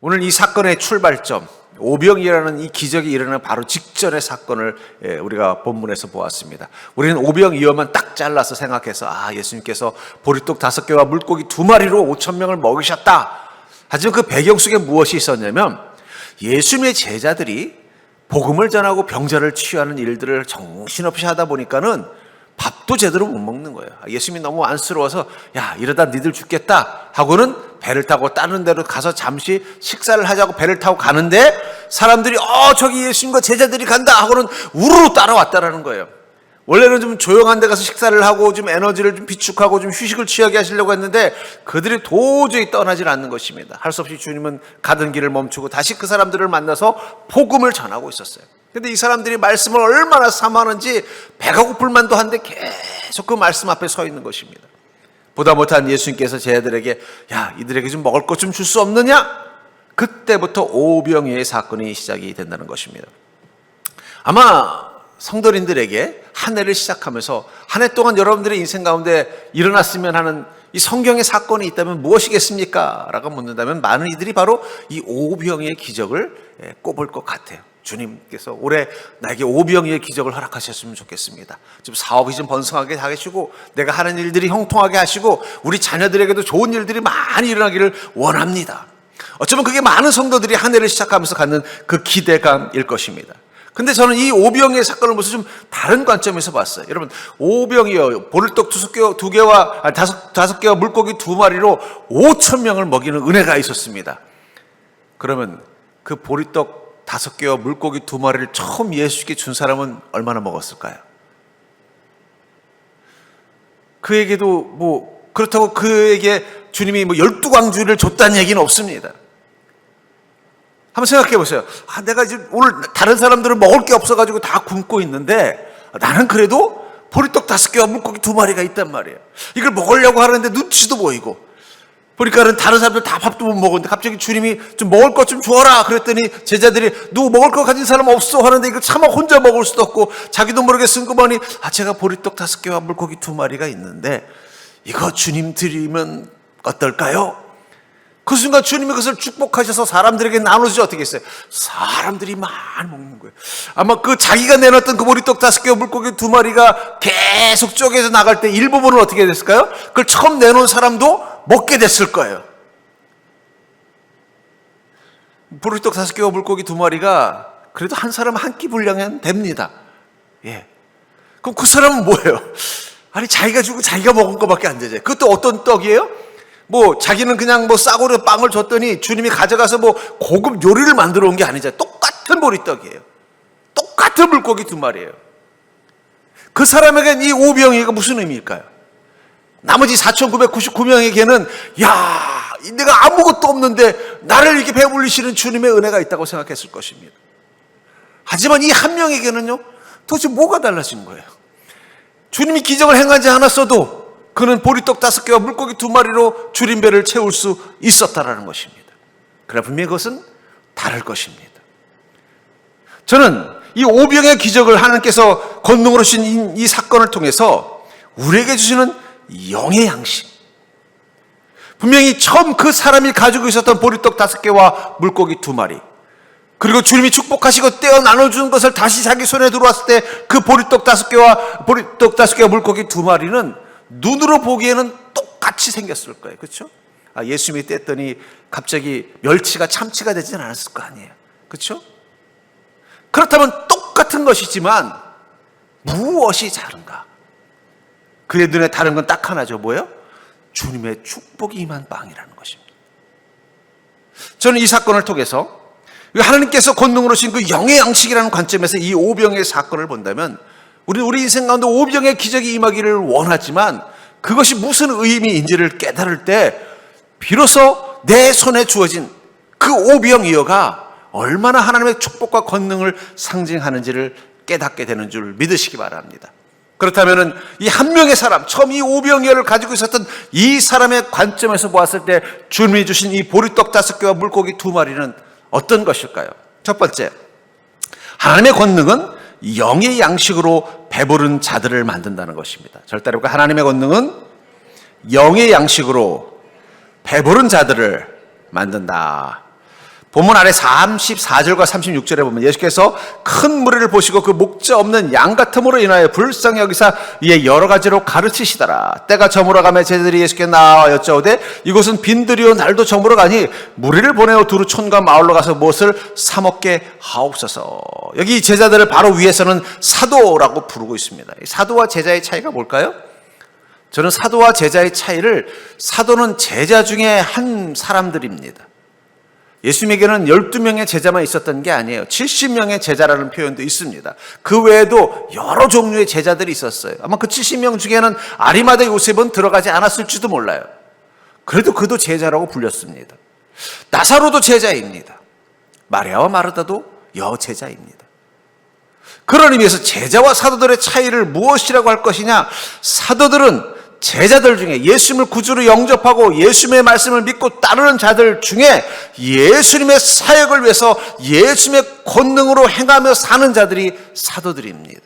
오늘 이 사건의 출발점, 오병이라는 이 기적이 일어나는 바로 직전의 사건을 우리가 본문에서 보았습니다. 우리는 오병이어만 딱 잘라서 생각해서 예수님께서 보리떡 5개와 물고기 2마리로 5,000명을 먹이셨다. 하지만 그 배경 속에 무엇이 있었냐면 예수님의 제자들이 복음을 전하고 병자를 치유하는 일들을 정신없이 하다 보니까는 밥도 제대로 못 먹는 거예요. 예수님이 너무 안쓰러워서 이러다 니들 죽겠다 하고는 배를 타고 다른 데로 가서 잠시 식사를 하자고 배를 타고 가는데 사람들이 저기 예수님과 제자들이 간다 하고는 우르르 따라왔다라는 거예요. 원래는 좀 조용한 데 가서 식사를 하고 좀 에너지를 좀 비축하고 좀 휴식을 취하게 하시려고 했는데 그들이 도저히 떠나질 않는 것입니다. 할 수 없이 주님은 가던 길을 멈추고 다시 그 사람들을 만나서 복음을 전하고 있었어요. 근데 이 사람들이 말씀을 얼마나 사모하는지 배가 고플 만도 한데 계속 그 말씀 앞에 서 있는 것입니다. 보다 못한 예수님께서 제자들에게 이들에게 좀 먹을 것 좀 줄 수 없느냐? 그때부터 오병이어의 사건이 시작이 된다는 것입니다. 아마 성도님들에게 한 해를 시작하면서 한 해 동안 여러분들의 인생 가운데 일어났으면 하는 이 성경의 사건이 있다면 무엇이겠습니까? 라고 묻는다면 많은 이들이 바로 이 오병이어의 기적을 꼽을 것 같아요. 주님께서 올해 나에게 오병이어의 기적을 허락하셨으면 좋겠습니다. 좀 사업이 좀 번성하게 하시고 내가 하는 일들이 형통하게 하시고 우리 자녀들에게도 좋은 일들이 많이 일어나기를 원합니다. 어쩌면 그게 많은 성도들이 한 해를 시작하면서 갖는 그 기대감일 것입니다. 근데 저는 이 오병이어의 사건을 무슨 좀 다른 관점에서 봤어요. 여러분, 오병이어 보리떡 5개와 물고기 2마리로 5,000명을 먹이는 은혜가 있었습니다. 그러면 그 보리떡 5개와 물고기 2마리를 처음 예수께 준 사람은 얼마나 먹었을까요? 그에게도 그렇다고 그에게 주님이 12광주를 줬다는 얘기는 없습니다. 한번 생각해 보세요. 내가 이제 오늘 다른 사람들은 먹을 게 없어가지고 다 굶고 있는데 나는 그래도 보리떡 5개와 물고기 2마리가 있단 말이에요. 이걸 먹으려고 하는데 눈치도 보이고 보니까는 다른 사람들 다 밥도 못 먹었는데 갑자기 주님이 좀 먹을 것 좀 줘라 그랬더니 제자들이 누구 먹을 거 가진 사람 없어 하는데 이걸 차마 혼자 먹을 수도 없고 자기도 모르게 쓴구머니 제가 보리떡 5개와 물고기 2마리가 있는데 이거 주님 드리면 어떨까요? 그 순간 주님이 그것을 축복하셔서 사람들에게 나눠주지 어떻게 했어요? 사람들이 많이 먹는 거예요. 아마 그 자기가 내놨던 그 보리떡 5개와 물고기 2마리가 계속 쪼개서 나갈 때 일부분은 어떻게 됐을까요? 그걸 처음 내놓은 사람도 먹게 됐을 거예요. 보리떡 5개와 물고기 2마리가 그래도 한 사람 한 끼 분량은 됩니다. 그럼 그 사람은 뭐예요? 자기가 주고 자기가 먹은 것밖에 안 되죠. 그것도 어떤 떡이에요? 자기는 그냥 싸구려 빵을 줬더니 주님이 가져가서 고급 요리를 만들어 온 게 아니잖아요. 똑같은 보리떡이에요. 똑같은 물고기 2마리예요. 그 사람에겐 이 오병이어가 무슨 의미일까요? 나머지 4,999명에게는 내가 아무것도 없는데 나를 이렇게 배불리시는 주님의 은혜가 있다고 생각했을 것입니다. 하지만 이 한 명에게는요, 도대체 뭐가 달라진 거예요? 주님이 기적을 행하지 않았어도 그는 보리떡 5개와 물고기 2마리로 줄인 배를 채울 수 있었다라는 것입니다. 그러나 분명히 그것은 다를 것입니다. 저는 이 오병이어의 기적을 하나님께서 권능으로 주신 이 사건을 통해서 우리에게 주시는 영의 양식, 분명히 처음 그 사람이 가지고 있었던 보리떡 5개와 물고기 2마리, 그리고 주님이 축복하시고 떼어 나눠주는 것을 다시 자기 손에 들어왔을 때 그 보리떡 5개와 물고기 2마리는 눈으로 보기에는 똑같이 생겼을 거예요. 그렇죠? 예수님이 뗐더니 갑자기 멸치가 참치가 되진 않았을 거 아니에요. 그렇죠? 그렇다면 똑같은 것이지만 무엇이 다른가? 그의 눈에 다른 건 딱 하나죠. 뭐예요? 주님의 축복이 임한 빵이라는 것입니다. 저는 이 사건을 통해서 하나님께서 권능으로 주신 그 영의 양식이라는 관점에서 이 오병이어의 사건을 본다면 우리 인생 가운데 오병이어의 기적이 임하기를 원하지만 그것이 무슨 의미인지를 깨달을 때 비로소 내 손에 주어진 그 오병이어가 얼마나 하나님의 축복과 권능을 상징하는지를 깨닫게 되는 줄 믿으시기 바랍니다. 그렇다면 이 한 명의 사람, 처음 이 오병이어를 가지고 있었던 이 사람의 관점에서 보았을 때 주님이 주신 이 보리떡 5개와 물고기 2마리는 어떤 것일까요? 첫 번째, 하나님의 권능은 영의 양식으로 배부른 자들을 만든다는 것입니다. 절대로 하나님의 권능은 영의 양식으로 배부른 자들을 만든다. 본문 아래 34절과 36절에 보면 예수께서 큰 무리를 보시고 그 목자 없는 양 같음으로 인하여 불쌍히 여기사 이에 여러 가지로 가르치시더라. 때가 저물어가며 제자들이 예수께 나와 여짜오되 이곳은 빈들이요 날도 저물어가니 무리를 보내어 두루 촌과 마을로 가서 무엇을 사 먹게 하옵소서. 여기 제자들을 바로 위에서는 사도라고 부르고 있습니다. 사도와 제자의 차이가 뭘까요? 저는 사도와 제자의 차이를, 사도는 제자 중에 한 사람들입니다. 예수님에게는 12명의 제자만 있었던 게 아니에요. 70명의 제자라는 표현도 있습니다. 그 외에도 여러 종류의 제자들이 있었어요. 아마 그 70명 중에는 아리마대 요셉은 들어가지 않았을지도 몰라요. 그래도 그도 제자라고 불렸습니다. 나사로도 제자입니다. 마리아와 마르다도 여제자입니다. 그런 의미에서 제자와 사도들의 차이를 무엇이라고 할 것이냐? 사도들은 제자들 중에 예수님을 구주로 영접하고 예수님의 말씀을 믿고 따르는 자들 중에 예수님의 사역을 위해서 예수님의 권능으로 행하며 사는 자들이 사도들입니다.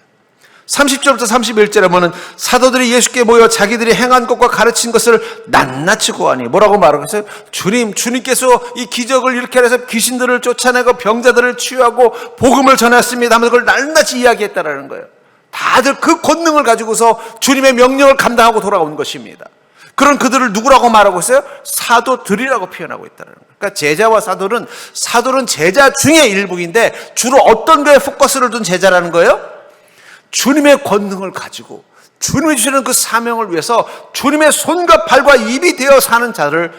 30절부터 31절에 보면 사도들이 예수께 모여 자기들이 행한 것과 가르친 것을 낱낱이 고하니 뭐라고 말하고 있어요? 주님께서 이 기적을 이렇게 해서 귀신들을 쫓아내고 병자들을 치유하고 복음을 전했습니다 하면서 그걸 낱낱이 이야기했다라는 거예요. 다들 그 권능을 가지고서 주님의 명령을 감당하고 돌아온 것입니다. 그런 그들을 누구라고 말하고 있어요? 사도들이라고 표현하고 있다는 거예요. 그러니까 제자와 사도는 제자 중의 일부인데 주로 어떤 거에 포커스를 둔 제자라는 거예요? 주님의 권능을 가지고 주님이 주시는 그 사명을 위해서 주님의 손과 발과 입이 되어 사는 자를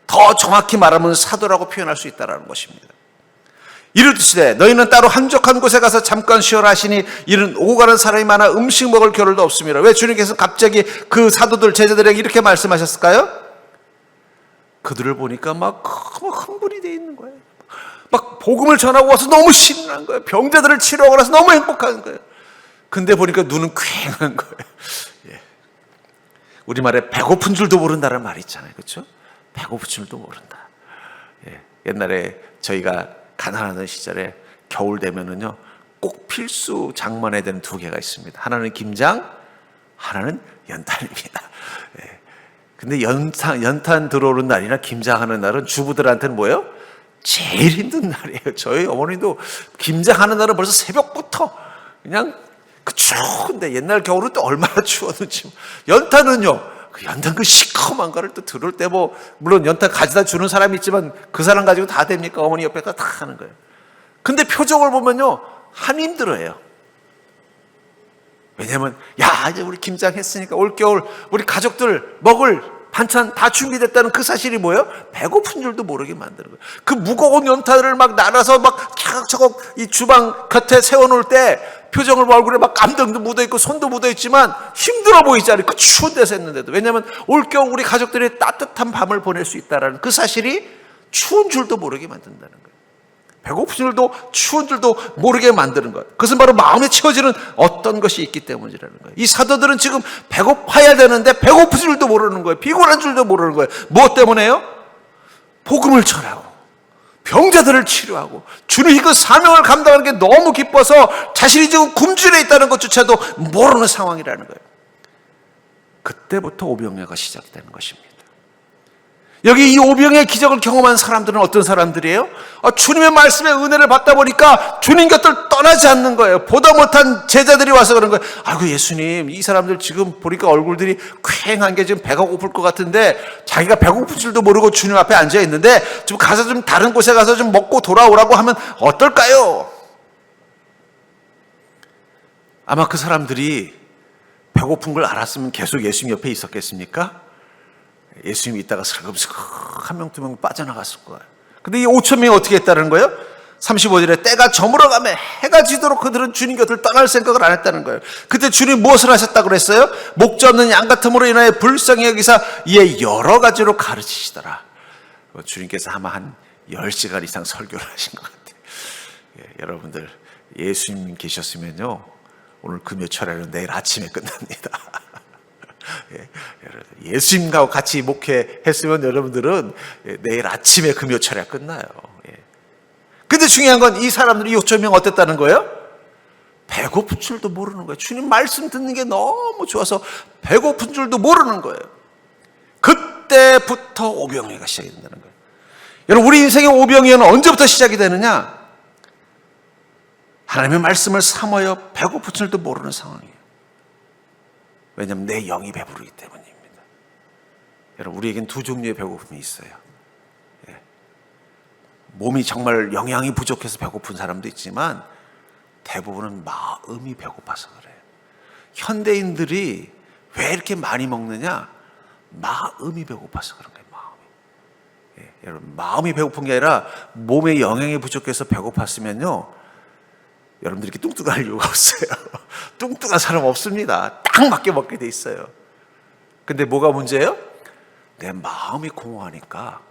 더 정확히 말하면 사도라고 표현할 수 있다는 것입니다. 이르시되 너희는 따로 한적한 곳에 가서 잠깐 쉬어라 하시니 이는 오고 가는 사람이 많아 음식 먹을 겨를도 없습니다. 왜 주님께서 갑자기 그 사도들 제자들에게 이렇게 말씀하셨을까요? 그들을 보니까 막 흥분이 돼 있는 거예요. 막 복음을 전하고 와서 너무 신이 난 거예요. 병자들을 치료하고 나서 너무 행복한 거예요. 근데 보니까 눈은 퀭한 거예요. 예. 우리말에 배고픈 줄도 모른다는 말이 있잖아요. 그렇죠? 배고픈 줄도 모른다. 예. 옛날에 저희가 가난하던 시절에 겨울 되면은요 꼭 필수 장만해야 되는 두 개가 있습니다. 하나는 김장, 하나는 연탄입니다. 예. 근데 연탄 들어오는 날이나 김장하는 날은 주부들한테는 뭐예요? 제일 힘든 날이에요. 저희 어머니도 김장하는 날은 벌써 새벽부터 그냥 그 추운데 옛날 겨울은 또 얼마나 추웠는지. 연탄은요, 그 연탄 그 시커먼 거를 또 들을 때 뭐 물론 연탄 가져다 주는 사람이 있지만 그 사람 가지고 다 됩니까? 어머니 옆에서 다 하는 거예요. 근데 표정을 보면요 한 힘들어해요. 왜냐면 야 이제 우리 김장했으니까 올겨울 우리 가족들 먹을 반찬 다 준비됐다는 그 사실이 뭐예요? 배고픈 줄도 모르게 만드는 거예요. 그 무거운 연탄을 막 날아서 막 차곡차곡 이 주방 곁에 세워놓을 때 표정을 봐 얼굴에 막 감정도 묻어있고 손도 묻어있지만 힘들어 보이잖아요. 그 추운 데서 했는데도. 왜냐하면 올겨울 우리 가족들이 따뜻한 밤을 보낼 수 있다는 그 사실이 추운 줄도 모르게 만든다는 거예요. 배고픈 줄도 추운 줄도 모르게 만드는 것. 그것은 바로 마음에 채워지는 어떤 것이 있기 때문이라는 거예요. 이 사도들은 지금 배고파야 되는데 배고픈 줄도 모르는 거예요. 피곤한 줄도 모르는 거예요. 무엇 때문에요? 복음을 전하고 병자들을 치료하고 주님이 그 사명을 감당하는 게 너무 기뻐서 자신이 지금 굶주려 있다는 것조차도 모르는 상황이라는 거예요. 그때부터 오병이어가 시작이 되는 것입니다. 여기 이 오병이어의 기적을 경험한 사람들은 어떤 사람들이에요? 주님의 말씀에 은혜를 받다 보니까 주님 곁을 떠나지 않는 거예요. 보다 못한 제자들이 와서 그런 거예요. 아이고 예수님 이 사람들 지금 보니까 얼굴들이 퀭한 게 지금 배가 고플 것 같은데 자기가 배고플 줄도 모르고 주님 앞에 앉아 있는데 좀 가서 좀 다른 곳에 가서 좀 먹고 돌아오라고 하면 어떨까요? 아마 그 사람들이 배고픈 걸 알았으면 계속 예수님 옆에 있었겠습니까? 예수님이 있다가 슬금슬금 한 명 두 명 빠져나갔을 거예요. 근데 이 5천 명이 어떻게 했다는 거예요? 35절에 때가 저물어가며 해가 지도록 그들은 주님 곁을 떠날 생각을 안 했다는 거예요. 그때 주님 무엇을 하셨다고 그랬어요? 목자 없는 양 같음으로 인하여 불쌍히 여기사 이에 여러 가지로 가르치시더라. 주님께서 아마 한 10시간 이상 설교를 하신 것 같아요. 예, 여러분들 예수님 계셨으면요 오늘 금요철에는 내일 아침에 끝납니다. 예수님과 같이 목회했으면 여러분들은 내일 아침에 금요철에 끝나요. 근데 중요한 건 이 사람들이 6천 명 어땠다는 거예요? 배고픈 줄도 모르는 거예요. 주님 말씀 듣는 게 너무 좋아서 배고픈 줄도 모르는 거예요. 그때부터 오병이어가 시작이 된다는 거예요. 여러분, 우리 인생의 오병이어는 언제부터 시작이 되느냐? 하나님의 말씀을 삼어여 배고픈 줄도 모르는 상황이에요. 왜냐하면 내 영이 배부르기 때문입니다. 여러분, 우리에겐 두 종류의 배고픔이 있어요. 몸이 정말 영양이 부족해서 배고픈 사람도 있지만 대부분은 마음이 배고파서 그래요. 현대인들이 왜 이렇게 많이 먹느냐? 마음이 배고파서 그런 거예요. 마음이. 여러분, 마음이 배고픈 게 아니라 몸에 영양이 부족해서 배고팠으면요, 여러분들이 이렇게 뚱뚱할 이유가 없어요. 뚱뚱한 사람 없습니다. 딱 맞게 먹게 돼 있어요. 근데 뭐가 문제예요? 내 마음이 공허하니까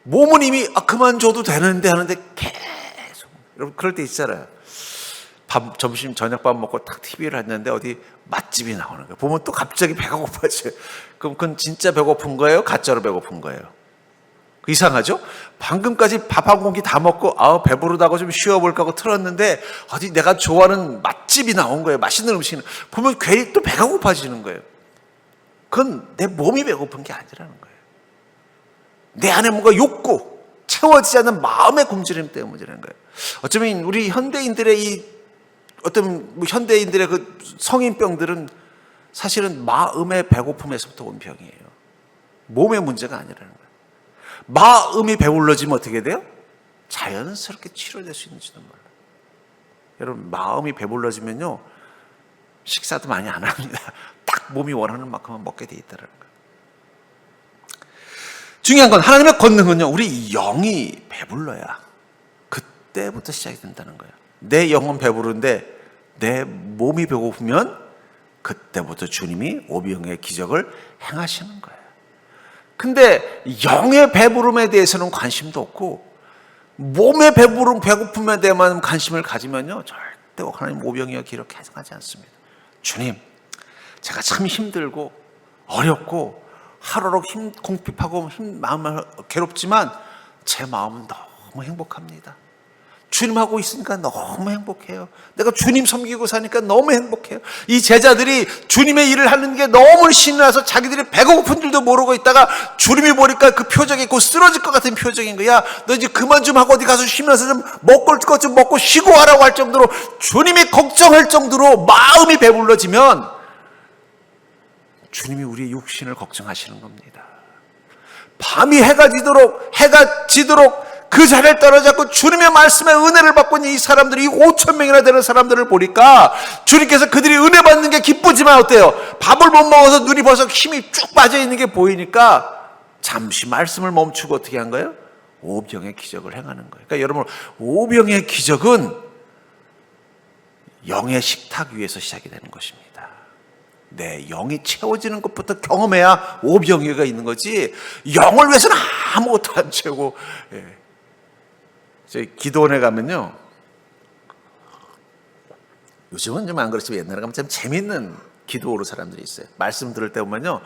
몸은 이미 그만 줘도 되는데 하는데 계속. 여러분, 그럴 때 있잖아요. 점심 저녁밥 먹고 딱 TV를 했는데 어디 맛집이 나오는 거예요. 보면 또 갑자기 배가 고파져요. 그럼 그건 진짜 배고픈 거예요? 가짜로 배고픈 거예요? 이상하죠? 방금까지 밥 한 공기 다 먹고 배부르다고 좀 쉬어볼까 하고 틀었는데 어디 내가 좋아하는 맛집이 나온 거예요. 맛있는 음식이. 보면 괜히 또 배가 고파지는 거예요. 그건 내 몸이 배고픈 게 아니라는 거예요. 내 안에 뭔가 욕구, 채워지지 않는 마음의 굶주림 때문이라는 거예요. 어쩌면 우리 현대인들의 현대인들의 그 성인병들은 사실은 마음의 배고픔에서부터 온 병이에요. 몸의 문제가 아니라는 거예요. 마음이 배불러지면 어떻게 돼요? 자연스럽게 치료될 수 있는지도 몰라요. 여러분, 마음이 배불러지면요, 식사도 많이 안 합니다. 딱 몸이 원하는 만큼만 먹게 돼 있다는 거예요. 중요한 건 하나님의 권능은요, 우리 영이 배불러야 그때부터 시작이 된다는 거예요. 내 영은 배부른데 내 몸이 배고프면 그때부터 주님이 오병의 기적을 행하시는 거예요. 근데 영의 배부름에 대해서는 관심도 없고 몸의 배고픔에 대해만 관심을 가지면요, 절대 하나님 오병이어 기록 해석하지 않습니다. 주님, 제가 참 힘들고 어렵고 하루로 공핍하고 마음을 괴롭지만 제 마음은 너무 행복합니다. 주님하고 있으니까 너무 행복해요. 내가 주님 섬기고 사니까 너무 행복해요. 이 제자들이 주님의 일을 하는 게 너무 신이 나서 자기들이 배고픈 줄도 모르고 있다가 주님이 보니까 그 표정이 곧 쓰러질 것 같은 표정인 거야. 너 이제 그만 좀 하고 어디 가서 쉬면서 좀 먹을 것 좀 먹고 쉬고 하라고 할 정도로 주님이 걱정할 정도로 마음이 배불러지면 주님이 우리의 육신을 걱정하시는 겁니다. 밤이 해가 지도록 그 자리를 떨어졌고 주님의 말씀에 은혜를 받고 있는 이 사람들이 5천 명이나 되는 사람들을 보니까 주님께서 그들이 은혜 받는 게 기쁘지만 어때요? 밥을 못 먹어서 눈이 벌써 힘이 쭉 빠져 있는 게 보이니까 잠시 말씀을 멈추고 어떻게 한 거예요? 오병의 기적을 행하는 거예요. 그러니까 여러분, 오병의 기적은 영의 식탁 위에서 시작이 되는 것입니다. 내 영이 채워지는 것부터 경험해야 오병이어가 있는 거지, 영을 위해서는 아무것도 안 채우고. 저희 기도원에 가면요, 요즘은 좀 안 그렇지만 옛날에 가면 참 재밌는 기도로 사람들이 있어요. 말씀 들을 때 보면요,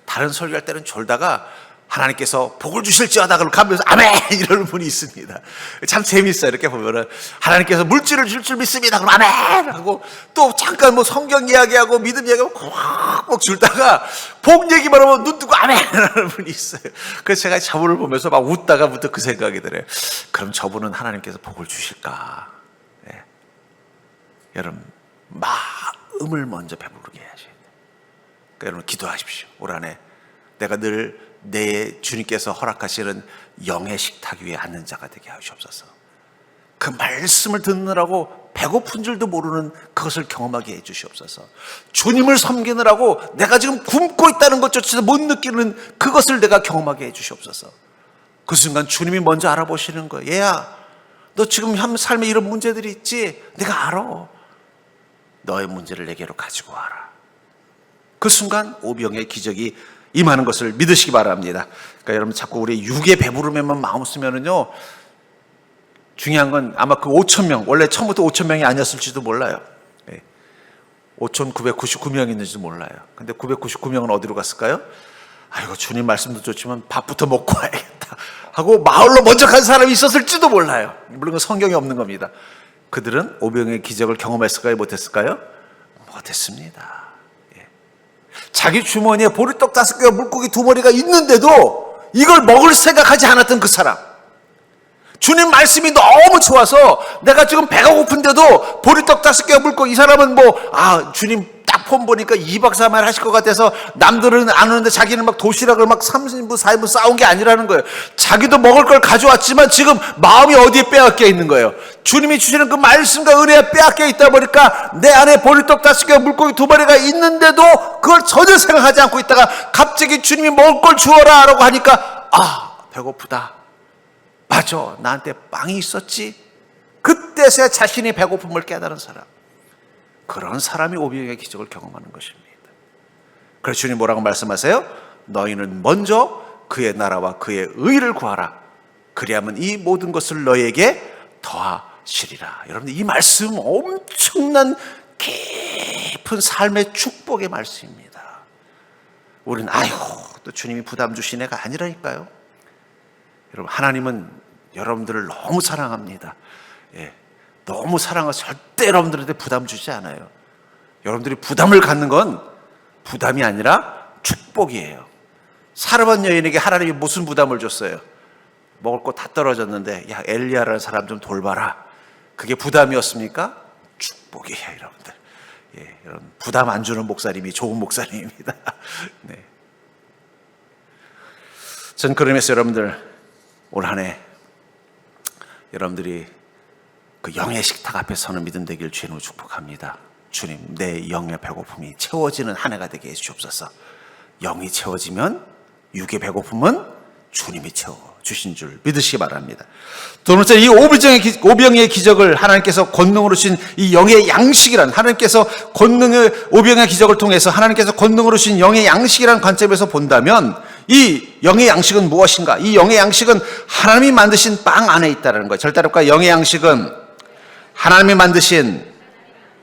다른 설교할 때는 졸다가 하나님께서 복을 주실지어다 그러고 가면서 아멘 이러는 분이 있습니다. 참 재밌어요. 이렇게 보면은 하나님께서 물질을 줄 줄 믿습니다 그럼 아멘 하고, 또 잠깐 뭐 성경 이야기하고 믿음 이야기하고 꽉 줄다가 복 얘기만 하면 눈 뜨고 아멘 하는 분이 있어요. 그래서 제가 저분을 보면서 막 웃다가부터 그 생각이 들어요. 그럼 저분은 하나님께서 복을 주실까? 네. 여러분, 마음을 먼저 배부르게 해야지. 그러니까 여러분, 기도하십시오. 올 한해 내가 늘 내 주님께서 허락하시는 영의 식탁 위에 앉는 자가 되게 하시옵소서. 그 말씀을 듣느라고 배고픈 줄도 모르는 그것을 경험하게 해 주시옵소서. 주님을 섬기느라고 내가 지금 굶고 있다는 것조차 못 느끼는 그것을 내가 경험하게 해 주시옵소서. 그 순간 주님이 먼저 알아보시는 거예요. 얘야, 너 지금 삶에 이런 문제들이 있지? 내가 알아. 너의 문제를 내게로 가지고 와라. 그 순간 오병의 기적이 임하는 것을 믿으시기 바랍니다. 그러니까 여러분, 자꾸 우리 육의 배부름에만 마음 쓰면은요, 중요한 건 아마 그 5천 명, 원래 처음부터 5천 명이 아니었을지도 몰라요. 5,999명이 있는지도 몰라요. 근데 999명은 어디로 갔을까요? 아이고, 주님 말씀도 좋지만 밥부터 먹고 와야겠다 하고 마을로 먼저 간 사람이 있었을지도 몰라요. 물론 성경에 없는 겁니다. 그들은 오병의 기적을 경험했을까요? 못했을까요? 못했습니다. 자기 주머니에 보리떡 5개와 물고기 2마리가 있는데도 이걸 먹을 생각하지 않았던 그 사람, 주님 말씀이 너무 좋아서 내가 지금 배가 고픈데도 보리떡 5개 물고 이 사람은 주님 딱 폰 보니까 2박 3일 하실 것 같아서 남들은 안 오는데 자기는 막 도시락을 막 3인분 4인분 싸운 게 아니라는 거예요. 자기도 먹을 걸 가져왔지만 지금 마음이 어디에 빼앗겨 있는 거예요. 주님이 주시는 그 말씀과 은혜에 빼앗겨 있다 보니까 내 안에 보리떡 5개 물고기 2마리가 있는데도 그걸 전혀 생각하지 않고 있다가 갑자기 주님이 먹을 걸 주어라 라고 하니까 배고프다. 맞아, 나한테 빵이 있었지. 그때서야 자신이 배고픔을 깨달은 사람, 그런 사람이 오병이어의 기적을 경험하는 것입니다. 그래서 주님 뭐라고 말씀하세요? 너희는 먼저 그의 나라와 그의 의를 구하라. 그리하면 이 모든 것을 너희에게 더하시리라. 여러분들, 이 말씀 엄청난 깊은 삶의 축복의 말씀입니다. 우리는 또 주님이 부담 주신 애가 아니라니까요. 여러분, 하나님은 여러분들을 너무 사랑합니다. 너무 사랑해서 절대 여러분들한테 부담 주지 않아요. 여러분들이 부담을 갖는 건 부담이 아니라 축복이에요. 사르밧 여인에게 하나님이 무슨 부담을 줬어요? 먹을 거 다 떨어졌는데 야, 엘리야라는 사람 좀 돌봐라. 그게 부담이었습니까? 축복이에요, 여러분들. 여러분, 부담 안 주는 목사님이 좋은 목사님입니다. 네. 전 그러면서 여러분들, 올 한 해 여러분들이 그 영의 식탁 앞에 서는 믿음 되길 주님으로 축복합니다. 주님, 내 영의 배고픔이 채워지는 한 해가 되게 해주옵소서. 영이 채워지면 육의 배고픔은 주님이 채워주신 줄 믿으시기 바랍니다. 두 번째, 이 오병이의 기적을 하나님께서 권능으로 주신 이 영의 양식이란, 하나님께서 권능의 오병이의 기적을 통해서 하나님께서 권능으로 주신 영의 양식이라는 관점에서 본다면 이 영의 양식은 무엇인가? 이 영의 양식은 하나님이 만드신 빵 안에 있다는 거예요. 절대로가 영의 양식은 하나님이 만드신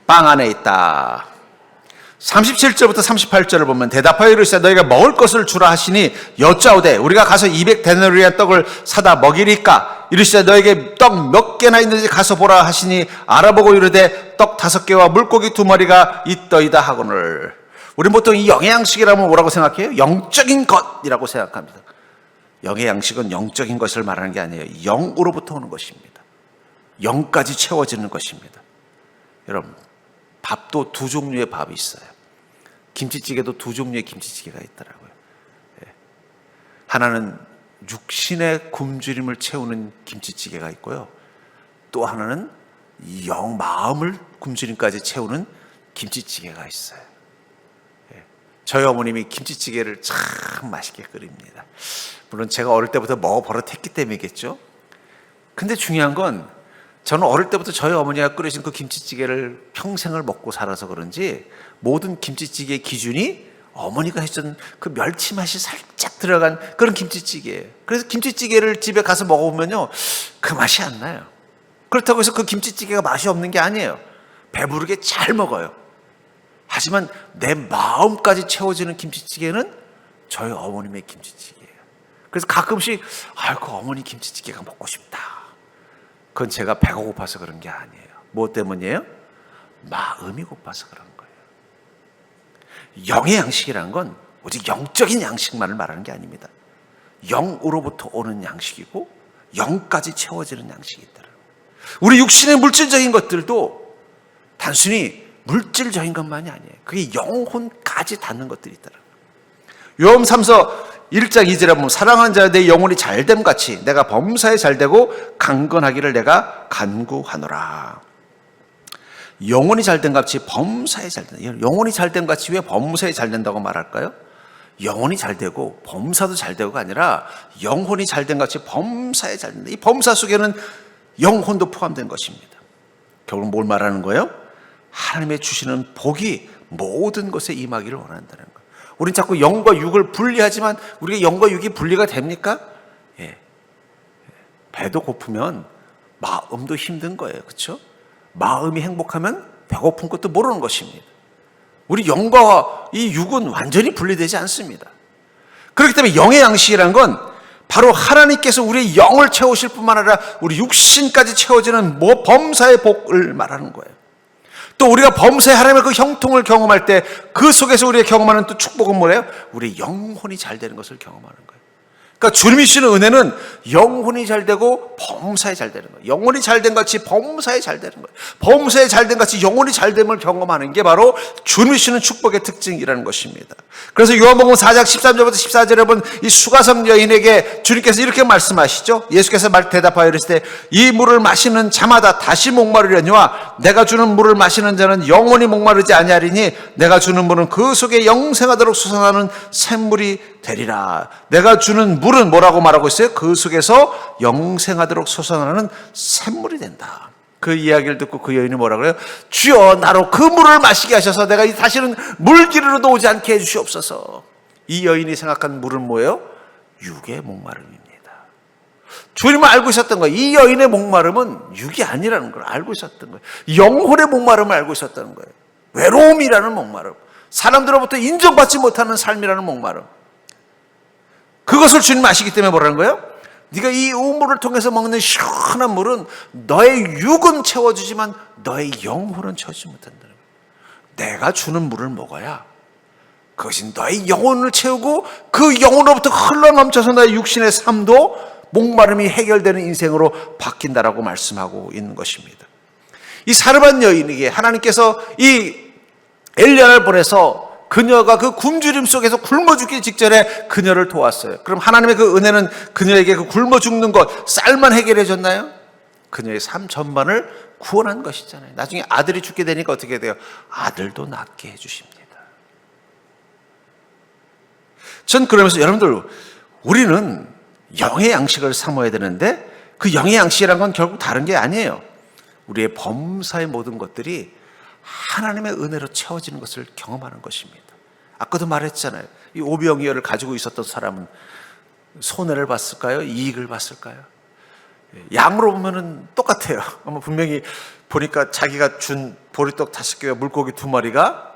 빵 안에 있다. 37절부터 38절을 보면 대답하여 이르시되 너희가 먹을 것을 주라 하시니 여짜오되 우리가 가서 200데나리온의 떡을 사다 먹이리까? 이르시되 너에게 떡 몇 개나 있는지 가서 보라 하시니 알아보고 이르되 떡 5개와 물고기 2마리가 있더이다 하거늘. 우리는 보통 이 영의 양식이라면 뭐라고 생각해요? 영적인 것이라고 생각합니다. 영의 양식은 영적인 것을 말하는 게 아니에요. 영으로부터 오는 것입니다. 영까지 채워지는 것입니다. 여러분, 밥도 2종류의 밥이 있어요. 김치찌개도 2종류의 김치찌개가 있더라고요. 하나는 육신의 굶주림을 채우는 김치찌개가 있고요. 또 하나는 마음을 굶주림까지 채우는 김치찌개가 있어요. 저희 어머님이 김치찌개를 참 맛있게 끓입니다. 물론 제가 어릴 때부터 먹어 버릇했기 때문이겠죠. 근데 중요한 건 저는 어릴 때부터 저희 어머니가 끓여준 그 김치찌개를 평생을 먹고 살아서 그런지 모든 김치찌개의 기준이 어머니가 해준 그 멸치 맛이 살짝 들어간 그런 김치찌개예요. 그래서 김치찌개를 집에 가서 먹어보면요, 그 맛이 안 나요. 그렇다고 해서 그 김치찌개가 맛이 없는 게 아니에요. 배부르게 잘 먹어요. 하지만 내 마음까지 채워지는 김치찌개는 저희 어머님의 김치찌개예요. 그래서 가끔씩 그 어머니 김치찌개가 먹고 싶다. 그건 제가 배가 고파서 그런 게 아니에요. 뭐 때문이에요? 마음이 고파서 그런 거예요. 영의 양식이라는 건 오직 영적인 양식만을 말하는 게 아닙니다. 영으로부터 오는 양식이고 영까지 채워지는 양식이 있더라고요. 우리 육신의 물질적인 것들도 단순히 물질적인 것만이 아니에요. 그게 영혼까지 닿는 것들이 있더라고요. 요한 3서 1장 2절에 보면 사랑하는 자여 내 영혼이 잘됨 같이 내가 범사에 잘되고 강건하기를 내가 간구하노라. 영혼이 잘됨 같이 범사에 잘된다. 영혼이 잘됨 같이 왜 범사에 잘된다고 말할까요? 영혼이 잘되고 범사도 잘되고가 아니라 영혼이 잘됨 같이 범사에 잘된다. 이 범사 속에는 영혼도 포함된 것입니다. 결국 뭘 말하는 거예요? 하나님의 주시는 복이 모든 것에 임하기를 원한다는 거예요. 우린 자꾸 영과 육을 분리하지만 우리가 영과 육이 분리가 됩니까? 배도 고프면 마음도 힘든 거예요. 그렇죠? 마음이 행복하면 배고픈 것도 모르는 것입니다. 우리 영과 이 육은 완전히 분리되지 않습니다. 그렇기 때문에 영의 양식이라는 건 바로 하나님께서 우리의 영을 채우실 뿐만 아니라 우리 육신까지 채워지는 범사의 복을 말하는 거예요. 또 우리가 범사의 하나님의 그 형통을 경험할 때 그 속에서 우리가 경험하는 또 축복은 뭐예요? 우리 영혼이 잘 되는 것을 경험하는 거예요. 그러니까 주님이 주시는 은혜는 영혼이 잘 되고 범사에 잘 되는 거예요. 영혼이 잘 된 같이 범사에 잘 되는 거예요. 범사에 잘 된 같이 영혼이 잘 됨을 경험하는 게 바로 주님이 주시는 축복의 특징이라는 것입니다. 그래서 요한복음 4장 13절부터 14절에 본 이 수가성 여인에게 주님께서 이렇게 말씀하시죠. 예수께서 대답하여 이르시되 이 물을 마시는 자마다 다시 목마르려니와 내가 주는 물을 마시는 자는 영원히 목마르지 아니하리니 내가 주는 물은 그 속에 영생하도록 솟아나는 샘물이 되리라. 내가 주는 물은 뭐라고 말하고 있어요? 그 속에서 영생하도록 솟아나는 샘물이 된다. 그 이야기를 듣고 그 여인이 뭐라 그래요? 주여 나로 그 물을 마시게 하셔서 내가 다시는 물기르러도 오지 않게 해주시옵소서. 이 여인이 생각한 물은 뭐예요? 육의 목마름입니다. 주님은 알고 있었던 거예요. 이 여인의 목마름은 육이 아니라는 걸 알고 있었던 거예요. 영혼의 목마름을 알고 있었던 거예요. 외로움이라는 목마름, 사람들로부터 인정받지 못하는 삶이라는 목마름, 그것을 주님 아시기 때문에 뭐라는 거예요? 네가 이 우물을 통해서 먹는 시원한 물은 너의 육은 채워주지만 너의 영혼은 채워주지 못한다는 거예요. 내가 주는 물을 먹어야 그것이 너의 영혼을 채우고 그 영혼으로부터 흘러넘쳐서 너의 육신의 삶도 목마름이 해결되는 인생으로 바뀐다라고 말씀하고 있는 것입니다. 이 사르밧 여인에게 하나님께서 이 엘리야를 보내서 그녀가 그 굶주림 속에서 굶어 죽기 직전에 그녀를 도왔어요. 그럼 하나님의 그 은혜는 그녀에게 그 굶어 죽는 것, 쌀만 해결해 줬나요? 그녀의 삶 전반을 구원한 것이잖아요. 나중에 아들이 죽게 되니까 어떻게 돼요? 아들도 낳게 해주십니다. 전 그러면서 여러분들, 우리는 영의 양식을 삼아야 되는데 그 영의 양식이란 건 결국 다른 게 아니에요. 우리의 범사의 모든 것들이 하나님의 은혜로 채워지는 것을 경험하는 것입니다. 아까도 말했잖아요. 이 오병이어를 가지고 있었던 사람은 손해를 봤을까요? 이익을 봤을까요? 양으로 보면은 똑같아요. 아마 분명히 보니까 자기가 준 보리떡 5개와 물고기 2마리가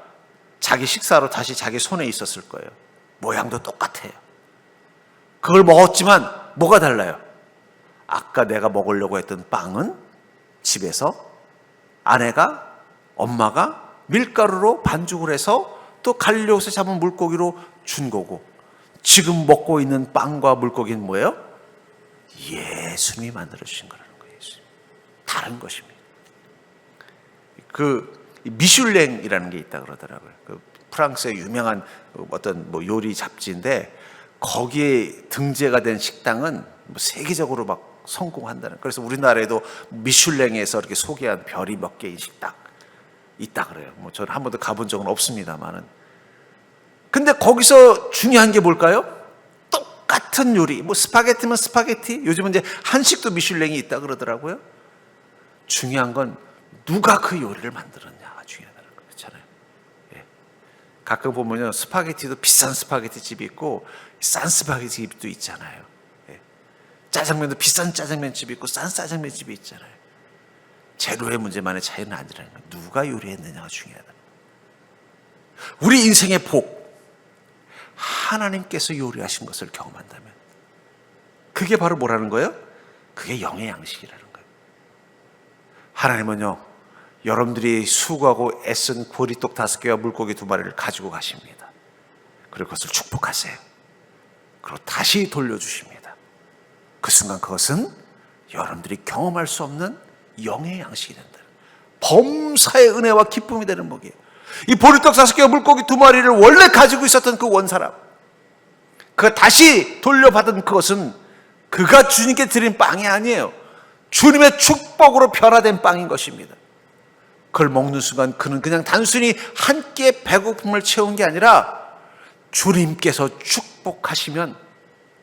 자기 식사로 다시 자기 손에 있었을 거예요. 모양도 똑같아요. 그걸 먹었지만 뭐가 달라요? 아까 내가 먹으려고 했던 빵은 집에서 아내가, 엄마가 밀가루로 반죽을 해서 또 갈려서 잡은 물고기로 준 거고, 지금 먹고 있는 빵과 물고기는 뭐예요? 예수님이 만들어주신 거라는 거예요. 다른 것입니다. 그 미슐랭이라는 게 있다 그러더라고요. 그 프랑스의 유명한 어떤 요리 잡지인데 거기에 등재가 된 식당은 세계적으로 막 성공한다는. 그래서 우리나라에도 미슐랭에서 이렇게 소개한 별이 몇 개인 식당 있다 그래요. 저는 한 번도 가본 적은 없습니다만은. 근데 거기서 중요한 게 뭘까요? 똑같은 요리. 스파게티면 스파게티. 요즘은 이제 한식도 미슐랭이 있다 그러더라고요. 중요한 건 누가 그 요리를 만들었냐가 중요하다는 거 그렇잖아요. 예. 가끔 보면요, 스파게티도 비싼 스파게티 집이 있고 싼 스파게티 집도 있잖아요. 예. 짜장면도 비싼 짜장면 집이 있고 싼 짜장면 집이 있잖아요. 재료의 문제만의 차이는 아니라는 거예요. 누가 요리했느냐가 중요하다. 우리 인생의 복, 하나님께서 요리하신 것을 경험한다면 그게 바로 뭐라는 거예요? 그게 영의 양식이라는 거예요. 하나님은요, 여러분들이 수고하고 애쓴 보리떡 5개와 물고기 2마리를 가지고 가십니다. 그리고 그것을 축복하세요. 그리고 다시 돌려주십니다. 그 순간 그것은 여러분들이 경험할 수 없는 영의 양식이 된다. 범사의 은혜와 기쁨이 되는 복이에요. 이 보리떡 5개와 물고기 2마리를 원래 가지고 있었던 그 원사람, 그가 다시 돌려받은 그것은 그가 주님께 드린 빵이 아니에요. 주님의 축복으로 변화된 빵인 것입니다. 그걸 먹는 순간 그는 그냥 단순히 한 끼의 배고픔을 채운 게 아니라 주님께서 축복하시면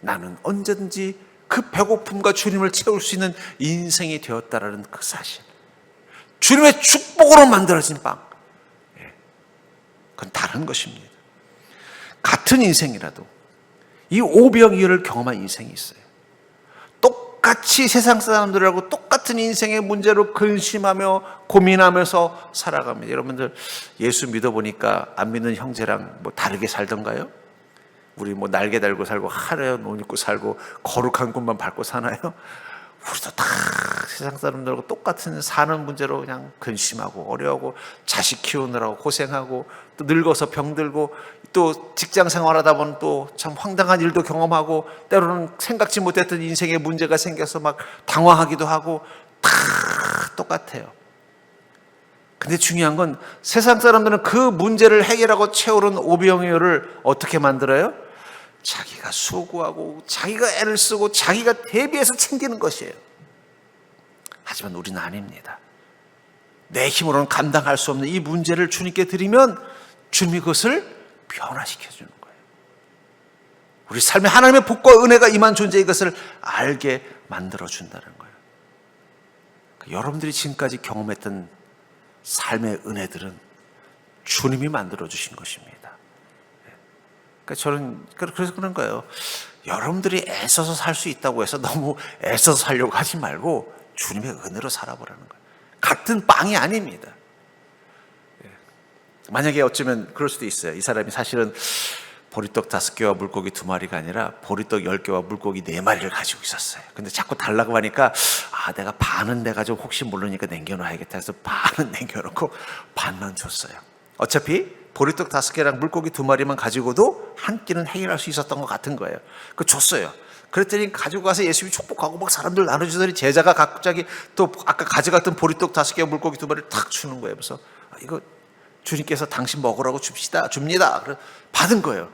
나는 언제든지 그 배고픔과 주님을 채울 수 있는 인생이 되었다라는 그 사실, 주님의 축복으로 만들어진 빵, 그건 다른 것입니다. 같은 인생이라도 이 오병이어를 경험한 인생이 있어요. 똑같이 세상 사람들하고 똑같은 인생의 문제로 근심하며 고민하면서 살아갑니다. 여러분들 예수 믿어보니까 안 믿는 형제랑 다르게 살던가요? 우리 날개 달고 살고 하늘에 옷 입고 살고 거룩한 곳만 밟고 사나요? 우리도 다 세상 사람들하고 똑같은 사는 문제로 그냥 근심하고 어려워하고 자식 키우느라고 고생하고 또 늙어서 병들고 또 직장 생활하다 보면 또 참 황당한 일도 경험하고 때로는 생각지 못했던 인생의 문제가 생겨서 막 당황하기도 하고 다 똑같아요. 근데 중요한 건 세상 사람들은 그 문제를 해결하고 채우는 오병이어를 어떻게 만들어요? 자기가 수고하고 자기가 애를 쓰고 자기가 대비해서 챙기는 것이에요. 하지만 우리는 아닙니다. 내 힘으로는 감당할 수 없는 이 문제를 주님께 드리면 주님이 그것을 변화시켜 주는 거예요. 우리 삶에 하나님의 복과 은혜가 임한 존재, 이것을 알게 만들어 준다는 거예요. 여러분들이 지금까지 경험했던 삶의 은혜들은 주님이 만들어 주신 것입니다. 그러니까 저는 그래서 그런 거예요. 여러분들이 애써서 살 수 있다고 해서 너무 애써서 살려고 하지 말고 주님의 은혜로 살아보라는 거예요. 같은 빵이 아닙니다. 만약에 어쩌면 그럴 수도 있어요. 이 사람이 사실은 보리떡 5개와 물고기 2마리가 아니라 보리떡 10개와 물고기 4마리를 가지고 있었어요. 근데 자꾸 달라고 하니까 내가 반은 내가지고 혹시 모르니까 남겨놔야겠다 해서 반은 남겨놓고 반만 줬어요. 어차피 보리떡 5개랑 물고기 2마리만 가지고도 한 끼는 해결할 수 있었던 것 같은 거예요. 그 줬어요. 그랬더니 가지고 가서 예수님이 축복하고 막 사람들 나눠주더니 제자가 갑자기 또 아까 가져갔던 보리떡 5개와 물고기 2마리를 탁 주는 거예요. 그래서 이거 주님께서 당신 먹으라고 줍니다. 그래서 받은 거예요.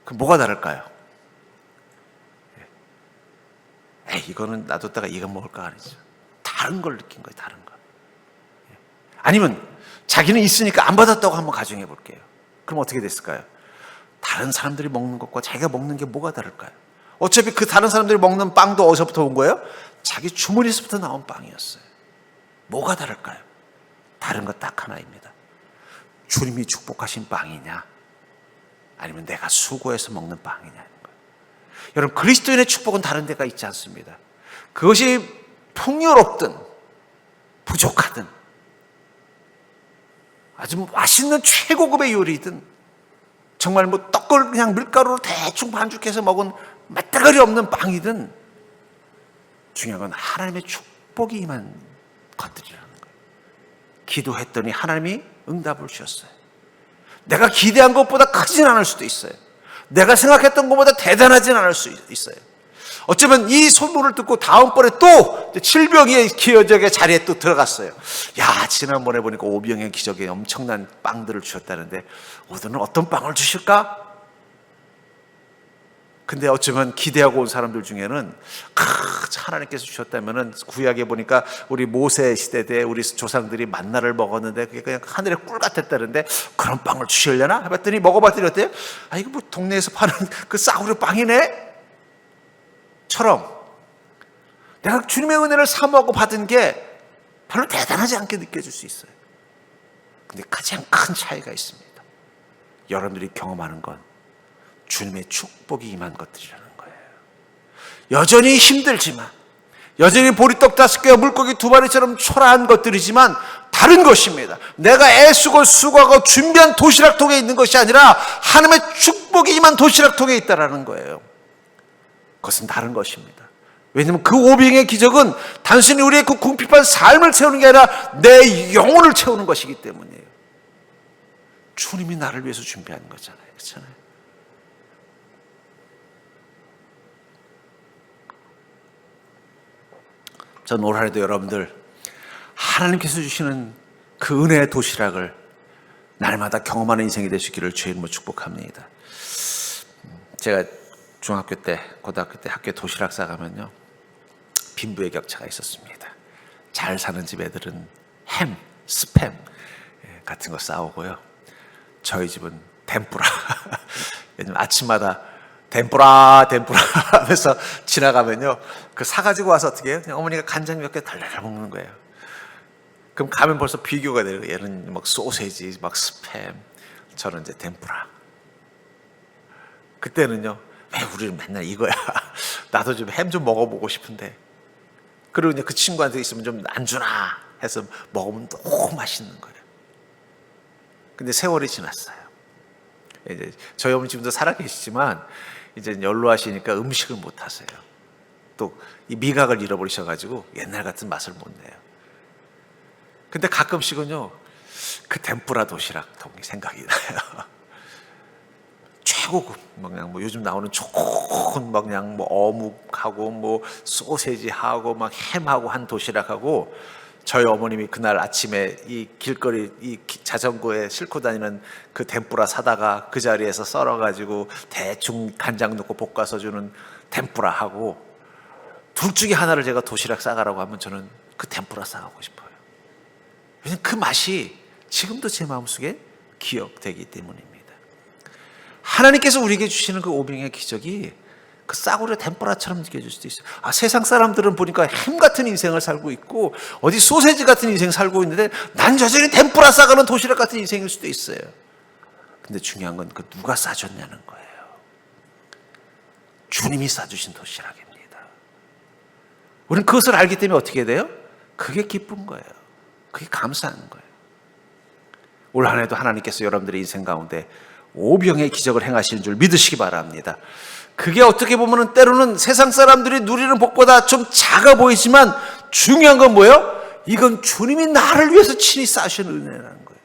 그럼 뭐가 다를까요? 이거는 놔뒀다가 이거 먹을까 아니죠. 다른 걸 느낀 거예요. 다른 거. 아니면 자기는 있으니까 안 받았다고 한번 가정해 볼게요. 그럼 어떻게 됐을까요? 다른 사람들이 먹는 것과 자기가 먹는 게 뭐가 다를까요? 어차피 그 다른 사람들이 먹는 빵도 어디서부터 온 거예요? 자기 주머니에서부터 나온 빵이었어요. 뭐가 다를까요? 다른 것 딱 하나입니다. 주님이 축복하신 빵이냐, 아니면 내가 수고해서 먹는 빵이냐는 거예요. 여러분, 그리스도인의 축복은 다른 데가 있지 않습니다. 그것이 풍요롭든 부족하든 아주 맛있는 최고급의 요리든 정말 떡을 그냥 밀가루로 대충 반죽해서 먹은 맛대가리 없는 빵이든 중요한 건 하나님의 축복이 임한 것들이라는 거예요. 기도했더니 하나님이 응답을 주셨어요. 내가 기대한 것보다 크진 않을 수도 있어요. 내가 생각했던 것보다 대단하진 않을 수 있어요. 어쩌면 이 소문을 듣고 다음번에 또 7병의 기적의 자리에 또 들어갔어요. 지난번에 보니까 5병의 기적에 엄청난 빵들을 주셨다는데 오늘은 어떤 빵을 주실까? 근데 어쩌면 기대하고 온 사람들 중에는 하나님께서 주셨다면은 구약에 보니까 우리 모세 시대 때 우리 조상들이 만나를 먹었는데 그게 그냥 하늘의 꿀 같았다는데 그런 빵을 주시려나? 해봤더니 먹어봤더니 어때요? 이거 뭐 동네에서 파는 그 싸구려 빵이네? 처럼 내가 주님의 은혜를 사모하고 받은 게 별로 대단하지 않게 느껴질 수 있어요. 근데 가장 큰 차이가 있습니다. 여러분들이 경험하는 건 주님의 축복이 임한 것들이라는 거예요. 여전히 힘들지만, 여전히 보리떡 5개와 물고기 2마리처럼 초라한 것들이지만 다른 것입니다. 내가 애쓰고 수고하고 준비한 도시락통에 있는 것이 아니라 하나님의 축복이 임한 도시락통에 있다는 거예요. 그것은 다른 것입니다. 왜냐하면 그 오병의 기적은 단순히 우리의 그 궁핍한 삶을 채우는 게 아니라 내 영혼을 채우는 것이기 때문이에요. 주님이 나를 위해서 준비하는 거잖아요. 그렇잖아요. 전 올 한해도 여러분들 하나님께서 주시는 그 은혜의 도시락을 날마다 경험하는 인생이 되시기를 주의 이름으로 축복합니다. 제가 중학교 때, 고등학교 때 학교에 도시락 싸가면요, 빈부의 격차가 있었습니다. 잘 사는 집 애들은 햄, 스팸 같은 거 싸오고요. 저희 집은 덴뿌라. 요즘 아침마다 덴뿌라 하면서 지나가면요, 그 사가지고 와서 어떻게 해요? 그냥 어머니가 간장 몇 개 달달달 먹는 거예요. 그럼 가면 벌써 비교가 돼요. 얘는 막 소세지, 막 스팸, 저는 이제 덴뿌라. 그때는요, 왜 우리는 맨날 이거야? 나도 좀 햄 좀 먹어보고 싶은데. 그리고 이제 그 친구한테 있으면 좀 안 주나 해서 먹으면 너무 맛있는 거예요. 근데 세월이 지났어요. 이제 저희 어머니 지금도 살아계시지만 이제 연로하시니까 음식을 못 하세요. 또 이 미각을 잃어버리셔가지고 옛날 같은 맛을 못 내요. 근데 가끔씩은요, 그 덴뿌라 도시락 생각이 나요. 최고 그냥 뭐 요즘 나오는 좋은 막 그냥 뭐 어묵하고 뭐 소세지하고 막 햄하고 한 도시락하고, 저희 어머님이 그날 아침에 이 길거리 이 자전거에 싣고 다니는 그 덴뿌라 사다가 그 자리에서 썰어가지고 대충 간장 넣고 볶아서 주는 덴뿌라하고, 둘 중에 하나를 제가 도시락 싸가라고 하면 저는 그 덴뿌라 싸가고 싶어요. 왜냐면 그 맛이 지금도 제 마음속에 기억되기 때문입니다. 하나님께서 우리에게 주시는 그 오병의 기적이 그 싸구려 덴뿌라처럼 느껴질 수도 있어요. 세상 사람들은 보니까 햄 같은 인생을 살고 있고 어디 소세지 같은 인생 살고 있는데 난 여전히 덴뿌라 싸가는 도시락 같은 인생일 수도 있어요. 근데 중요한 건 그 누가 싸줬냐는 거예요. 주님이 싸주신 도시락입니다. 우리는 그것을 알기 때문에 어떻게 돼요? 그게 기쁜 거예요. 그게 감사한 거예요. 올 한 해도 하나님께서 여러분들의 인생 가운데 오병의 기적을 행하시는 줄 믿으시기 바랍니다. 그게 어떻게 보면 때로는 세상 사람들이 누리는 복보다 좀 작아 보이지만 중요한 건 뭐예요? 이건 주님이 나를 위해서 친히 싸신 은혜라는 거예요.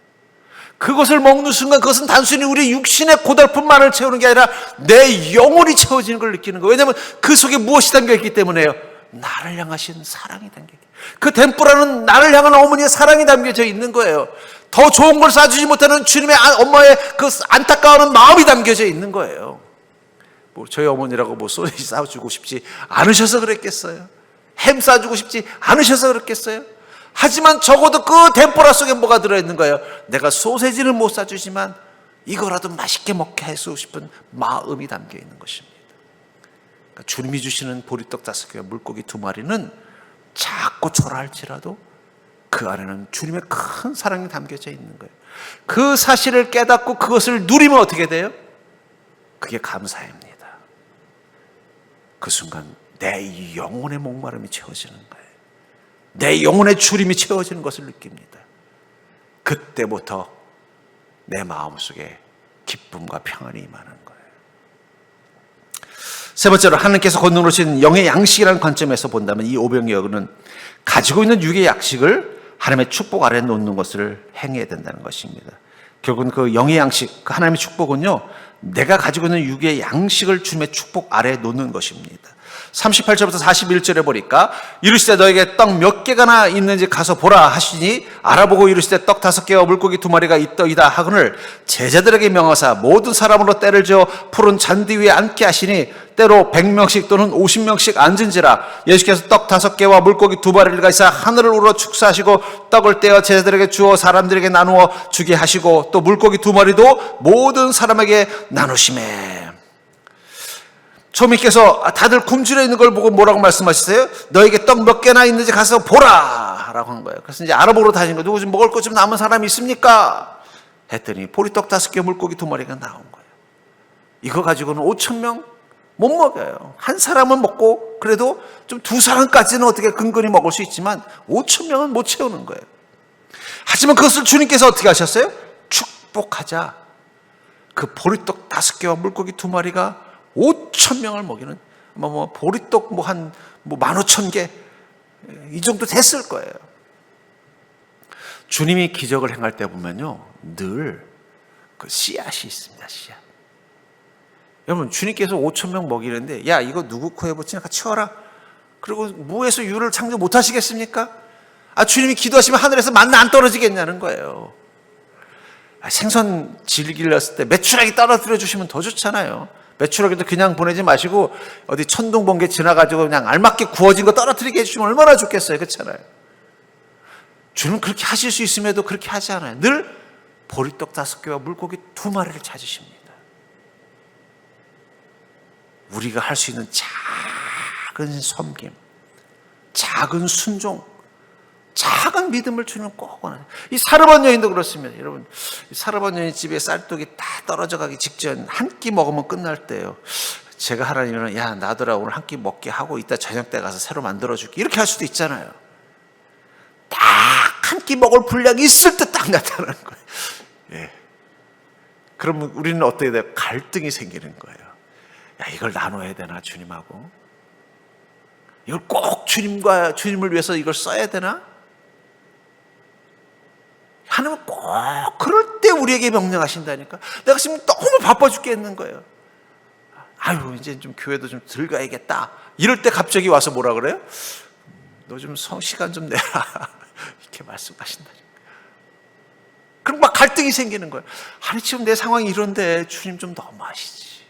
그것을 먹는 순간 그것은 단순히 우리 육신의 고달픔만을 채우는 게 아니라 내 영혼이 채워지는 걸 느끼는 거예요. 왜냐하면 그 속에 무엇이 담겨있기 때문에요. 나를 향하신 사랑이 담겨있기 때문에. 그 덴뿌라는 나를 향한 어머니의 사랑이 담겨져 있는 거예요. 더 좋은 걸 싸주지 못하는 주님의 엄마의 그 안타까워하는 마음이 담겨져 있는 거예요. 뭐 저희 어머니라고 뭐 소세지 싸주고 싶지 않으셔서 그랬겠어요? 햄 싸주고 싶지 않으셔서 그랬겠어요? 하지만 적어도 그 덴뿌라 속에 뭐가 들어있는 거예요? 내가 소세지는 못 싸주지만 이거라도 맛있게 먹게 해주고 싶은 마음이 담겨 있는 것입니다. 그러니까 주님이 주시는 보리떡 5개와 물고기 2마리는 작고 초라할지라도 그 안에는 주님의 큰 사랑이 담겨져 있는 거예요. 그 사실을 깨닫고 그것을 누리면 어떻게 돼요? 그게 감사입니다. 그 순간 내 영혼의 목마름이 채워지는 거예요. 내 영혼의 주림이 채워지는 것을 느낍니다. 그때부터 내 마음속에 기쁨과 평안이 임하는 거예요. 세 번째로 하나님께서 건너오신 영의 양식이라는 관점에서 본다면 이 오병이어 여그는 가지고 있는 육의 양식을 하나님의 축복 아래에 놓는 것을 행해야 된다는 것입니다. 결국은 그 영의 양식, 그 하나님의 축복은요, 내가 가지고 있는 육의 양식을 주님의 축복 아래에 놓는 것입니다. 38절부터 41절에 보니까 이르시되 너에게 떡 몇 개가나 있는지 가서 보라 하시니 알아보고 이르시되 떡 5개와 물고기 2마리가 있더이다 하거늘 제자들에게 명하사 모든 사람으로 때를 지어 푸른 잔디 위에 앉게 하시니 때로 100명씩 또는 50명씩 앉은지라. 예수께서 떡 5개와 물고기 2마리를 가지사 하늘을 우러 축사하시고 떡을 떼어 제자들에게 주어 사람들에게 나누어 주게 하시고 또 물고기 2마리도 모든 사람에게 나누시매. 초미께서 다들 굶주려 있는 걸 보고 뭐라고 말씀하셨어요? 너에게 떡 몇 개나 있는지 가서 보라 라고 한 거예요. 그래서 이제 알아보러 다니는 거예요. 누구 좀 먹을 것 좀 남은 사람이 있습니까? 했더니 보리떡 5개 물고기 2마리가 나온 거예요. 이거 가지고는 5,000명 못 먹어요. 한 사람은 먹고 그래도 좀 2사람까지는 어떻게 근근히 먹을 수 있지만 5,000명은 못 채우는 거예요. 하지만 그것을 주님께서 어떻게 하셨어요? 축복하자. 그 보리떡 5개와 물고기 2마리가 5,000명을 먹이는, 보리떡 한 15,000개 이 정도 됐을 거예요. 주님이 기적을 행할 때 보면요, 늘 그 씨앗이 있습니다. 씨앗. 여러분, 주님께서 5,000명 먹이는데, 야, 이거 누구 코에 붙이니까 치워라. 그리고 무에서 유를 창조 못 하시겠습니까? 주님이 기도하시면 하늘에서 만나 안 떨어지겠냐는 거예요. 생선 질 길렀을 때 메추라기 떨어뜨려 주시면 더 좋잖아요. 메추라기도 그냥 보내지 마시고 어디 천둥번개 지나가지고 그냥 알맞게 구워진 거 떨어뜨리게 해주시면 얼마나 좋겠어요. 그렇잖아요. 주님은 그렇게 하실 수 있음에도 그렇게 하지 않아요. 늘 보리떡 5개와 물고기 2마리를 찾으십니다. 우리가 할 수 있는 작은 섬김, 작은 순종, 작은 믿음을 주는 꼭 원하는. 이 사르밧 여인도 그렇습니다. 여러분, 사르밧 여인 집에 쌀떡이 다 떨어져 가기 직전 한 끼 먹으면 끝날 때요. 제가 하나님은 야, 나더라 오늘 한 끼 먹게 하고 이따 저녁 때 가서 새로 만들어줄게. 이렇게 할 수도 있잖아요. 딱 한 끼 먹을 분량이 있을 때 딱 나타나는 거예요. 예. 그러면 우리는 어떻게 돼요? 갈등이 생기는 거예요. 야, 이걸 나눠야 되나 주님하고? 이걸 꼭 주님을 위해서 이걸 써야 되나? 하나님은 꼭 그럴 때 우리에게 명령하신다니까. 내가 지금 너무 바빠 죽겠는 거예요. 아유, 이제 좀 교회도 좀 들어가야겠다. 이럴 때 갑자기 와서 뭐라 그래요? 너 좀 시간 좀 내라. 이렇게 말씀하신다니까. 그럼 막 갈등이 생기는 거예요. 아니, 지금 내 상황이 이런데 주님 좀 너무하시지.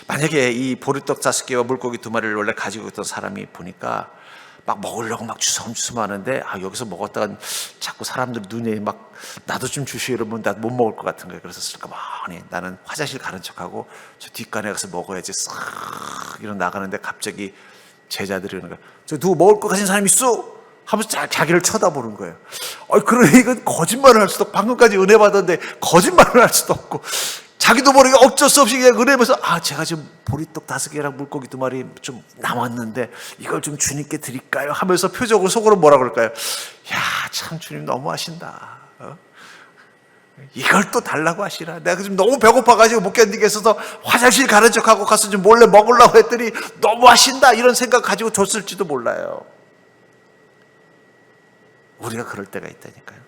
만약에 이 보리떡 5개와 물고기 2마리를 원래 가지고 있던 사람이 보니까 막 먹으려고 막 주섬주섬 하는데, 여기서 먹었다가 자꾸 사람들 눈에 막 나도 좀 주시오 이러면 나 못 먹을 것 같은 거예요. 그래서 슬가만히 나는 화장실 가는 척하고 저 뒷간에 가서 먹어야지 싹 이러 나가는데, 갑자기 제자들이 그러는 거예요. 저 누구 먹을 것 가진 사람 있어? 하면서 자기를 쳐다보는 거예요. 그러니 이건 거짓말을 할 수도 없고, 방금까지 은혜 받았는데 거짓말을 할 수도 없고, 자기도 모르게 어쩔 수 없이 그냥 은혜면서 제가 지금 보리떡 5개랑 물고기 2마리 좀 남았는데 이걸 좀 주님께 드릴까요? 하면서 표정으로 속으로 뭐라 그럴까요? 야, 참 주님 너무하신다. 이걸 또 달라고 하시라. 내가 지금 너무 배고파가지고 못 견디겠어서 화장실 가는 척하고 가서 좀 몰래 먹으려고 했더니 너무하신다, 이런 생각 가지고 줬을지도 몰라요. 우리가 그럴 때가 있다니까요.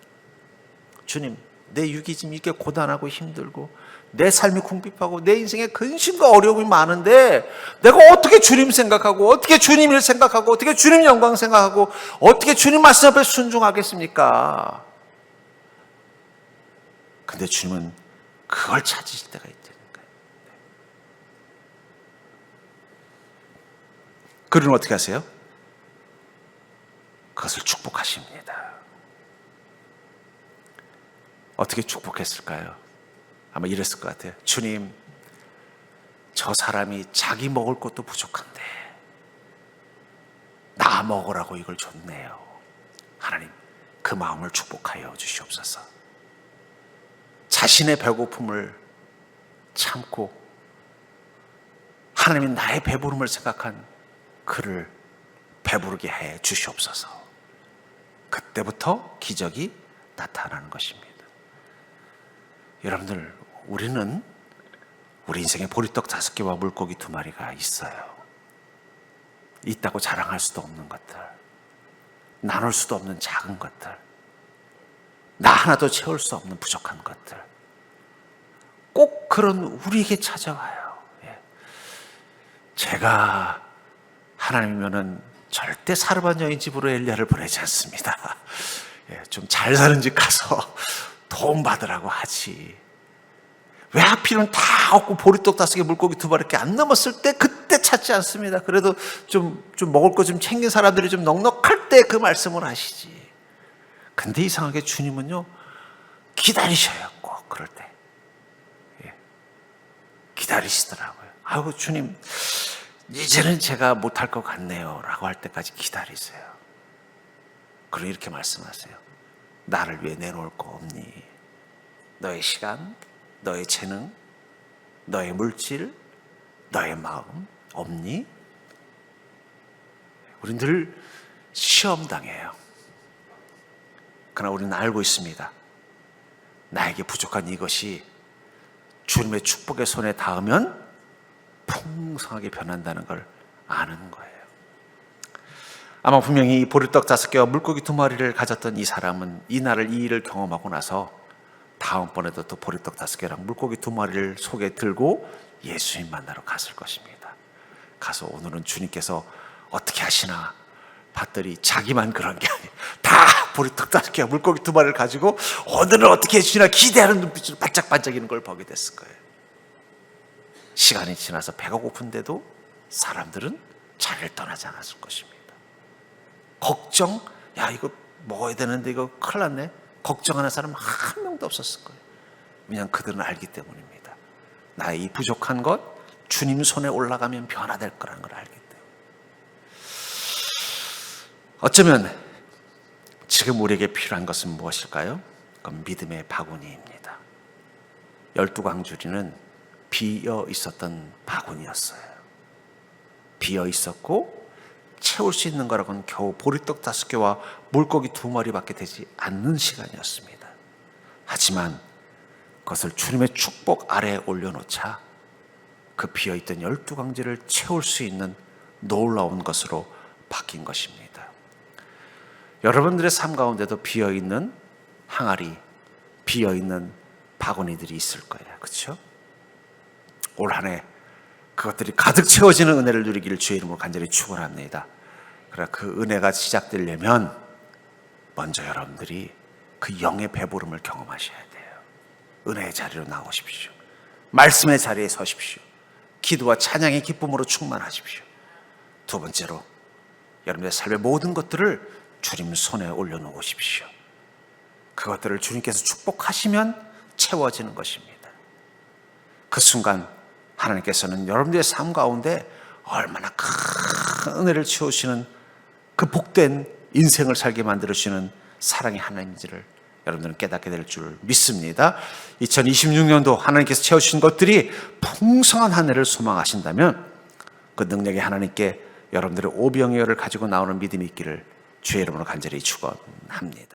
주님, 내 육이 지금 이렇게 고단하고 힘들고 내 삶이 궁핍하고 내 인생에 근심과 어려움이 많은데 내가 어떻게 주님 생각하고 어떻게 주님 일 생각하고 어떻게 주님 영광 생각하고 어떻게 주님 말씀 앞에 순종하겠습니까? 근데 주님은 그걸 찾으실 때가 있다니까요. 그러면 어떻게 하세요? 그것을 축복하십니다. 어떻게 축복했을까요? 아마 이랬을 것 같아요. 주님, 저 사람이 자기 먹을 것도 부족한데 나 먹으라고 이걸 줬네요. 하나님, 그 마음을 축복하여 주시옵소서. 자신의 배고픔을 참고 하나님이 나의 배부름을 생각한 그를 배부르게 해 주시옵소서. 그때부터 기적이 나타나는 것입니다. 여러분들, 우리는 우리 인생에 보리떡 5개와 물고기 2마리가 있어요. 있다고 자랑할 수도 없는 것들, 나눌 수도 없는 작은 것들, 나 하나도 채울 수 없는 부족한 것들, 꼭 그런 우리에게 찾아와요. 제가 하나님이면은 절대 사르반 여인 집으로 엘리야를 보내지 않습니다. 좀 잘 사는 집 가서 도움 받으라고 하지. 왜 하필은 다 없고 보리떡 5개 물고기 2마리밖에 안 남았을 때 그때 찾지 않습니다. 그래도 좀 먹을 거 좀 챙긴 사람들이 좀 넉넉할 때 그 말씀을 하시지. 근데 이상하게 주님은요, 기다리셔요. 꼭 그럴 때. 기다리시더라고요. 아이고, 주님, 이제는 제가 못할 것 같네요 라고 할 때까지 기다리세요. 그리고 이렇게 말씀하세요. 나를 위해 내놓을 거 없니? 너의 시간, 너의 재능, 너의 물질, 너의 마음 없니? 우린 늘 시험당해요. 그러나 우리는 알고 있습니다. 나에게 부족한 이것이 주님의 축복의 손에 닿으면 풍성하게 변한다는 걸 아는 거예요. 아마 분명히 이 보리떡 5개와 물고기 2마리를 가졌던 이 사람은 이 일을 경험하고 나서 다음번에도 또 보리떡 5개랑 물고기 2마리를 속에 들고 예수님 만나러 갔을 것입니다. 가서 오늘은 주님께서 어떻게 하시나 봤더니 자기만 그런 게 아니에요. 다 보리떡 5개와 물고기 2마리를 가지고 오늘은 어떻게 해주시나 기대하는 눈빛으로 반짝반짝이는 걸 보게 됐을 거예요. 시간이 지나서 배가 고픈데도 사람들은 자리를 떠나지 않았을 것입니다. 걱정, 야 이거 먹어야 되는데 이거 큰일 났네, 걱정하는 사람 한 명도 없었을 거예요. 왜냐하면 그들은 알기 때문입니다. 나의 이 부족한 것 주님 손에 올라가면 변화될 거라는 걸 알기 때문에. 어쩌면 지금 우리에게 필요한 것은 무엇일까요? 그건 믿음의 바구니입니다. 12광주리는 비어 있었던 바구니였어요. 비어 있었고 채울 수 있는 거라고는 겨우 보리떡 5개와 물고기 2마리밖에 되지 않는 시간이었습니다. 하지만 그것을 주님의 축복 아래에 올려놓자 그 비어있던 12광지를 채울 수 있는 놀라운 것으로 바뀐 것입니다. 여러분들의 삶 가운데도 비어있는 항아리, 비어있는 바구니들이 있을 거예요. 그렇죠? 올 한 해 그것들이 가득 채워지는 은혜를 누리기를 주의 이름으로 간절히 축원합니다. 그러나 그 은혜가 시작되려면 먼저 여러분들이 그 영의 배부름을 경험하셔야 돼요. 은혜의 자리로 나오십시오. 말씀의 자리에 서십시오. 기도와 찬양의 기쁨으로 충만하십시오. 두 번째로 여러분의 삶의 모든 것들을 주님 손에 올려놓으십시오. 그것들을 주님께서 축복하시면 채워지는 것입니다. 그 순간 하나님께서는 여러분들의 삶 가운데 얼마나 큰 은혜를 채우시는 그 복된 인생을 살게 만들어주시는 사랑의 하나님인지를 여러분들은 깨닫게 될 줄 믿습니다. 2026년도 하나님께서 채우신 것들이 풍성한 한 해를 소망하신다면 그 능력의 하나님께 여러분들의 오병이어를 가지고 나오는 믿음이 있기를 주의 이름으로 간절히 축원합니다.